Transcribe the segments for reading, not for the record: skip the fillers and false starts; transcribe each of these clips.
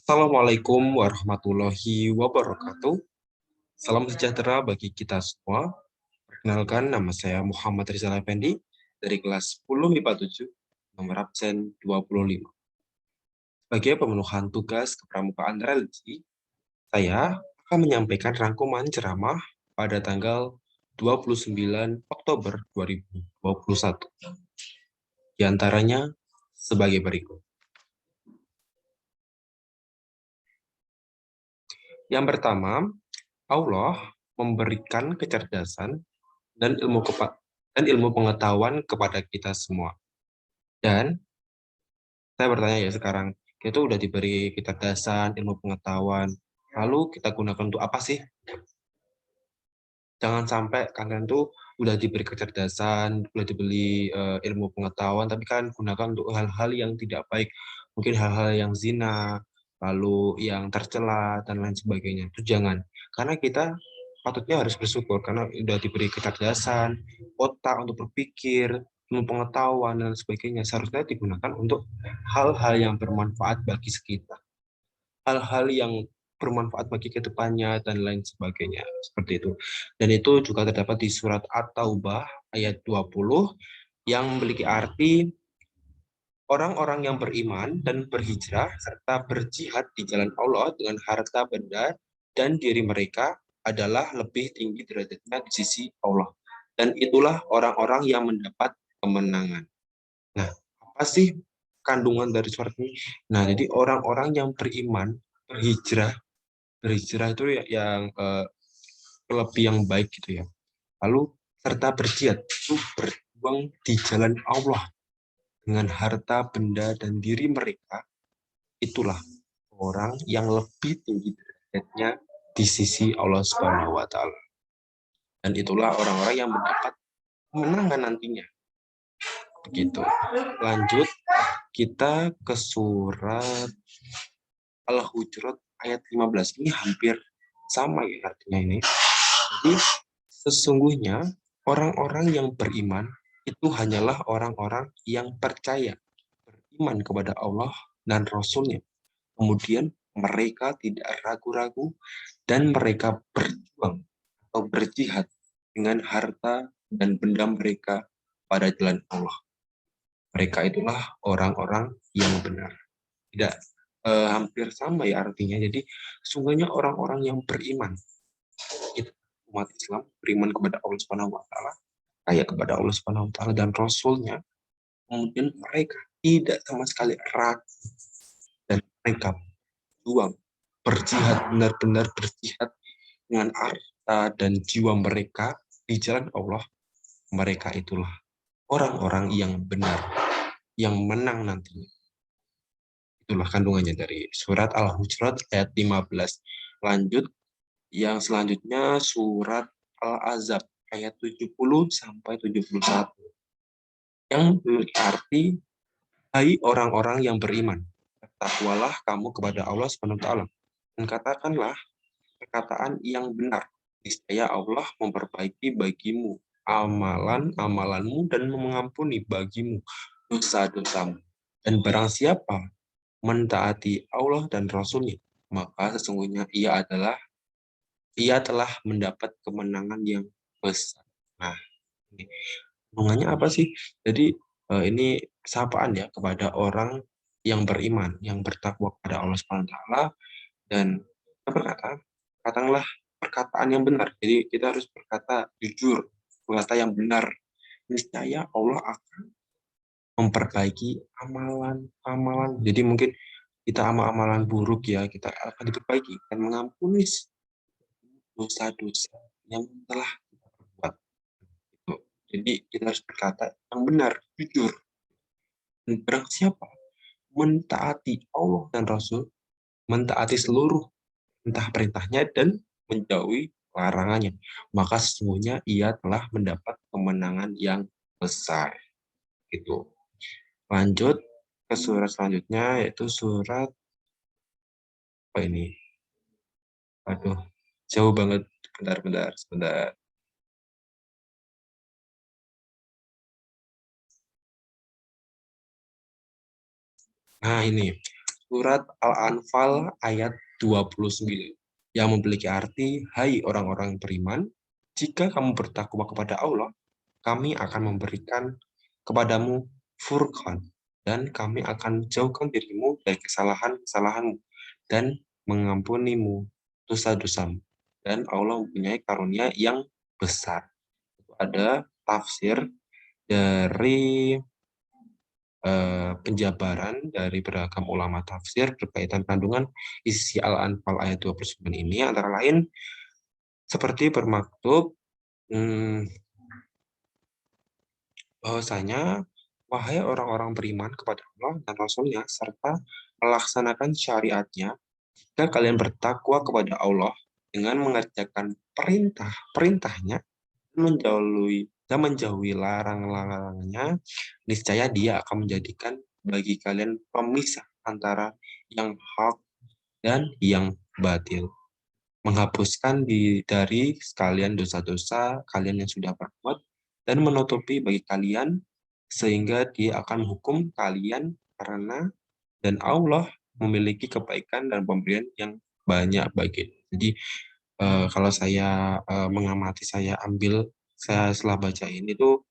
Assalamualaikum warahmatullahi wabarakatuh. Salam sejahtera bagi kita semua. Perkenalkan, nama saya Muhammad Rizal Effendi dari kelas 10 MIPA 7, nomor absen 25. Sebagai pemenuhan tugas kepramukaan religi, saya akan menyampaikan rangkuman ceramah pada tanggal 29 Oktober 2021. Di antaranya sebagai berikut. Yang pertama, Allah memberikan kecerdasan dan ilmu pengetahuan kepada kita semua. Dan saya bertanya ya sekarang, kita udah diberi kecerdasan, ilmu pengetahuan, lalu kita gunakan untuk apa sih? Jangan sampai kalian tuh udah diberi kecerdasan, udah dibeli ilmu pengetahuan, tapi kan gunakan untuk hal-hal yang tidak baik, mungkin hal-hal yang zina, lalu yang tercela dan lain sebagainya. Itu jangan, karena kita patutnya harus bersyukur karena udah diberi kecerdasan, otak untuk berpikir, ilmu pengetahuan dan sebagainya. Seharusnya digunakan untuk hal-hal yang bermanfaat bagi sekitar, hal-hal yang bermanfaat bagi kedepannya dan lain sebagainya, seperti itu. Dan itu juga terdapat di surat At-Taubah ayat 20 yang memiliki arti orang-orang yang beriman dan berhijrah serta berjihad di jalan Allah dengan harta benda dan diri mereka adalah lebih tinggi derajatnya di sisi Allah. Dan itulah orang-orang yang mendapat kemenangan. Nah, apa sih kandungan dari surat ini? Nah, jadi orang-orang yang beriman, berhijrah, berhijrah itu yang lebih yang baik gitu ya. Lalu serta berjihad itu berjuang di jalan Allah dengan harta, benda, dan diri mereka, itulah orang yang lebih tinggi derajatnya di sisi Allah Subhanahu wa Ta'ala. Dan itulah orang-orang yang mendapat kemenangan nantinya. Begitu. Lanjut, kita ke surat Al-Hujurat ayat 15. Ini hampir sama ya artinya ini. Jadi sesungguhnya orang-orang yang beriman itu hanyalah orang-orang yang percaya, beriman kepada Allah dan Rasul-Nya. Kemudian mereka tidak ragu-ragu dan mereka berjuang atau berjihad dengan harta dan benda mereka pada jalan Allah. Mereka itulah orang-orang yang benar. Tidak hampir sama ya artinya. Jadi sesungguhnya orang-orang yang beriman, itu umat Islam beriman kepada Allah Subhanahu wa taala, kayak kepada Allah Subhanahu wa taala dan Rasul-Nya. Kemudian mereka tidak sama sekali ragu dan mereka berjuang, berjihad, benar-benar berjihad dengan harta dan jiwa mereka di jalan Allah. Mereka itulah orang-orang yang benar, yang menang nantinya. Itulah kandungannya dari surat Al-Hujurat ayat 15. Lanjut, yang selanjutnya surat Al-Ahzab ayat 70 sampai 71. Yang memiliki arti, hai orang-orang yang beriman, bertakwalah kamu kepada Allah Subhanahu wa taala dan katakanlah perkataan yang benar. Niscaya Allah memperbaiki bagimu amalan-amalanmu dan mengampuni bagimu dosa-dosamu. Dan barang siapa mentaati Allah dan Rasul-Nya, maka sesungguhnya ia telah mendapat kemenangan yang besar. Nah, ini hubungannya apa sih? Jadi ini sapaan ya kepada orang yang beriman, yang bertakwa kepada Allah Subhanahu wa taala dan berkata, katakanlah perkataan yang benar. Jadi kita harus berkata jujur, berkata yang benar. Niscaya Allah akan memperbaiki amalan-amalan. Jadi mungkin kita amalan buruk ya, kita akan diperbaiki dan mengampuni dosa-dosa yang telah kita perbuat. Jadi kita harus berkata yang benar, jujur. Dan barang siapa mentaati Allah dan Rasul, mentaati seluruh perintah-perintahnya dan menjauhi larangannya, maka sesungguhnya ia telah mendapat kemenangan yang besar. Gitu. Lanjut ke surat selanjutnya, yaitu surat apa ini? Aduh, jauh banget. Bentar. Nah ini, surat Al-Anfal ayat 29, yang memiliki arti, hai orang-orang beriman, jika kamu bertakwa kepada Allah, kami akan memberikan kepadamu furqan, dan kami akan jauhkan dirimu dari kesalahan-kesalahanmu, dan mengampunimu dosa-dosamu. Dan Allah mempunyai karunia yang besar. Ada tafsir dari penjabaran dari beragam ulama tafsir berkaitan kandungan isi Al-Anfal ayat 29 ini, antara lain seperti bermaksud bahwasanya, wahai orang-orang beriman kepada Allah dan Rasul-Nya serta melaksanakan syariatnya, jika kalian bertakwa kepada Allah dengan mengerjakan perintah-perintahnya, menjauhi larang-larangannya, niscaya Dia akan menjadikan bagi kalian pemisah antara yang hak dan yang batil, menghapuskan dari sekalian dosa-dosa kalian yang sudah berbuat, dan menutupi bagi kalian sehingga Dia akan menghukum kalian, karena dan Allah memiliki kebaikan dan pemberian yang banyak bagi. Jadi kalau saya mengamati, saya setelah baca ini tuh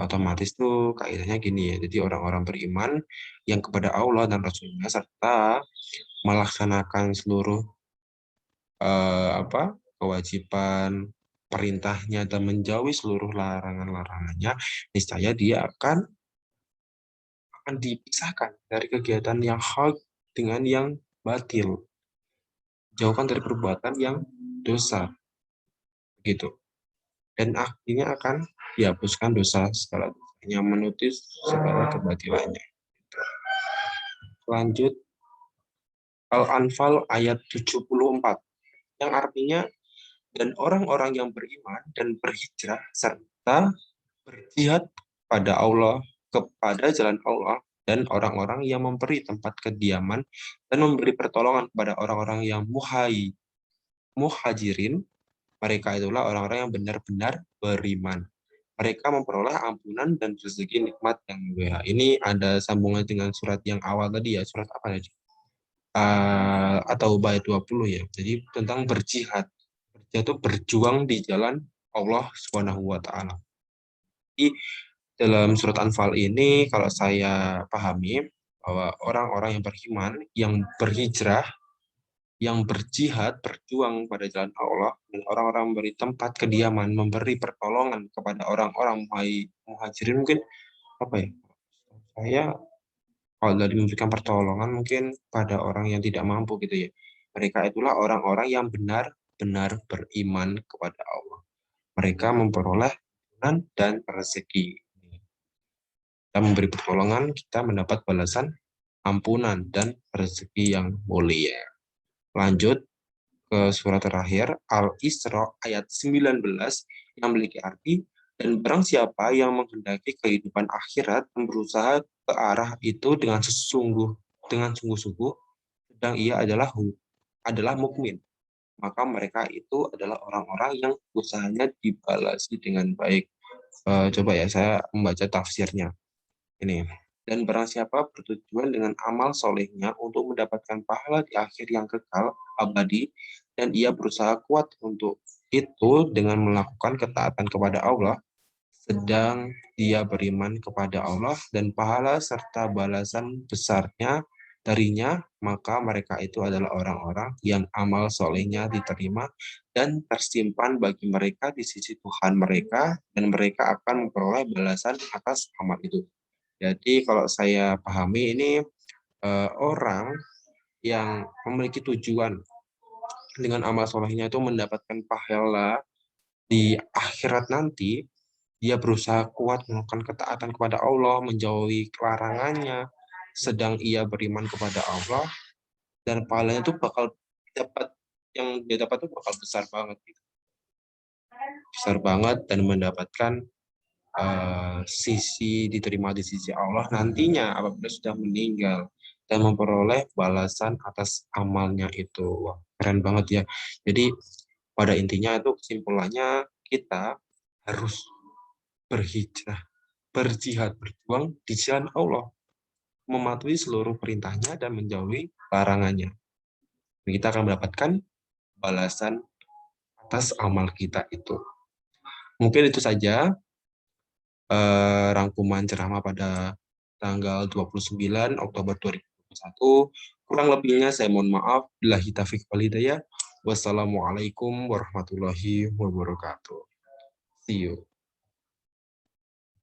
otomatis tuh kaidahnya gini ya. Jadi orang-orang beriman yang kepada Allah dan Rasulnya serta melaksanakan seluruh kewajiban perintahnya dan menjauhi seluruh larangan-larangannya, niscaya dia akan dipisahkan dari kegiatan yang hak dengan yang batil, jauhkan dari perbuatan yang dosa, gitu. Dan akhirnya akan dihapuskan dosa segala dosanya, menutup segala kebatilannya. Lanjut, Al-Anfal ayat 74, yang artinya, dan orang-orang yang beriman dan berhijrah serta berjihad pada Allah, kepada jalan Allah, dan orang-orang yang memberi tempat kediaman dan memberi pertolongan kepada orang-orang yang muhajirin, mereka itulah orang-orang yang benar-benar beriman. Mereka memperoleh ampunan dan rezeki nikmat yang mulia. Ini ada sambungan dengan surat yang awal tadi ya, surat apa tadi? Atau ayat 20 ya. Jadi tentang berjihad. Berjihad itu berjuang di jalan Allah Subhanahu wa taala. Jadi dalam surat Anfal ini kalau saya pahami bahwa orang-orang yang beriman, yang berhijrah, yang berjihad, berjuang pada jalan Allah, dan orang-orang memberi tempat kediaman, memberi pertolongan kepada orang-orang muhajirin, mungkin apa ya? Saya kalau dari memberikan pertolongan mungkin pada orang yang tidak mampu gitu ya. Mereka itulah orang-orang yang benar-benar beriman kepada Allah. Mereka memperoleh ampunan dan rezeki. Kita memberi pertolongan, kita mendapat balasan ampunan dan rezeki yang mulia. Lanjut ke surat terakhir, Al-Isra ayat 19, yang memiliki arti, dan barang siapa yang menghendaki kehidupan akhirat dan berusaha ke arah itu dengan sungguh-sungguh, sedang ia adalah mukmin, maka mereka itu adalah orang-orang yang usahanya dibalasi dengan baik. Coba ya saya membaca tafsirnya. Ini, dan barang siapa bertujuan dengan amal solehnya untuk mendapatkan pahala di akhir yang kekal abadi, dan ia berusaha kuat untuk itu dengan melakukan ketaatan kepada Allah, sedang dia beriman kepada Allah dan pahala serta balasan besarnya darinya, maka mereka itu adalah orang-orang yang amal solehnya diterima dan tersimpan bagi mereka di sisi Tuhan mereka, dan mereka akan memperoleh balasan atas amal itu. Jadi kalau saya pahami ini, orang yang memiliki tujuan dengan amal solehnya itu mendapatkan pahala di akhirat nanti, dia berusaha kuat melakukan ketaatan kepada Allah, menjauhi larangannya, sedang ia beriman kepada Allah, dan pahalanya itu bakal dapat, yang dia dapat itu bakal besar banget gitu. Besar banget, dan mendapatkan sisi diterima di sisi Allah nantinya apabila sudah meninggal, dan memperoleh balasan atas amalnya itu. Wah, keren banget ya. Jadi pada intinya itu kesimpulannya, kita harus berhijrah, berjihad, berjuang di jalan Allah, mematuhi seluruh perintahnya dan menjauhi larangannya. Kita akan mendapatkan balasan atas amal kita itu. Mungkin itu saja rangkuman ceramah pada tanggal 29 Oktober 2021. Kurang lebihnya saya mohon maaf. Billahi taufiq wal hidayah. Wassalamualaikum warahmatullahi wabarakatuh. See you.